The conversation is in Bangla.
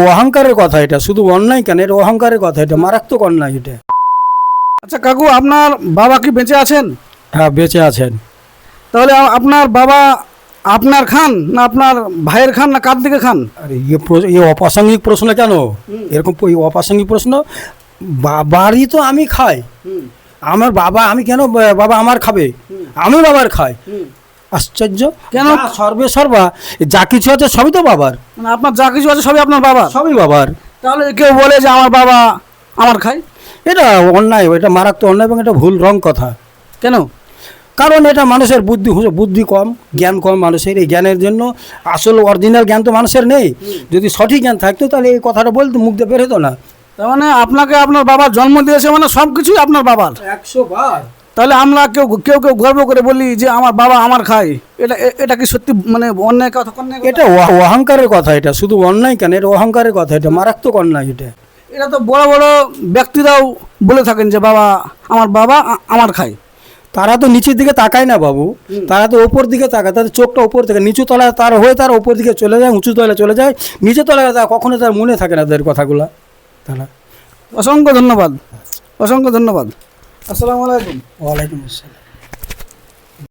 অহংকারের কথা, এটা শুধু অন্যায় কেন, এটা অহংকারের কথা, এটা মারাত্মক অন্যায় এটা। আচ্ছা কাকু, আপনার বাবা কি বেঁচে আছেন? হ্যাঁ, বেঁচে আছেন। তাহলে আপনার বাবা আপনার খান না আপনার ভাইয়ের খান না কার দিকে খান? আর এই অপ্রাসঙ্গিক প্রশ্ন কেন? এরকম এই অপ্রাসঙ্গিক প্রশ্ন। বাবারই তো আমি খাই, আমার বাবা, আমি কেন বাবা আমার খাবে? আমি বাবার খাই। আশ্চর্য কেন? সর্বে সর্বা যা কিছু আছে সবই তো বাবার, মানে আপনার যা কিছু আছে সবই আপনার বাবা? সবই বাবার। তাহলে কেউ বলে যে আমার বাবা আমার খায়, এটা অন্যায়, এটা মারাত্মক অন্যায় এবং এটা ভুল রং কথা। কেন? কারণ এটা মানুষের বুদ্ধি কম, জ্ঞান কম মানুষের। এই জ্ঞানের জন্য আসল অরিজিনাল জ্ঞান তো মানুষের নেই। যদি সঠিক জ্ঞান থাকতো তাহলে এই কথাটা বলতে মুখ দিয়ে বের হতো না। তার মানে আপনাকে আপনার বাবা জন্ম দিয়েছে, মানে সব কিছুই আপনার বাবার। 100 বার। তাহলে আমরা কেউ কেউ কেউ গর্ব করে বলি যে আমার বাবা আমার খায়, এটা কি সত্যি মানে অন্যায় কথা? এটা অহংকারের কথা, এটা শুধু অন্যায় কেন, এটা অহংকারের কথা, এটা মারাত্মক অন্যায় এটা। এটা তো বড় বড় ব্যক্তিরাও বলে থাকেন যে বাবা আমার খায়। তারা তো নিচের দিকে তাকায় না বাবু, তারা তো ওপর দিকে তাকায়, তাদের চোখটা ওপর থেকে নিচু তলায় তার হয়ে তার ওপর দিকে চলে যায়, উঁচু তলায় চলে যায়, নিচে তলায় কখনো তার মনে থাকে না তাদের কথাগুলা। তারা অসংখ্য ধন্যবাদ, অসংখ্য ধন্যবাদ। আসসালামু আলাইকুম। ওয়ালাইকুম আসসালাম।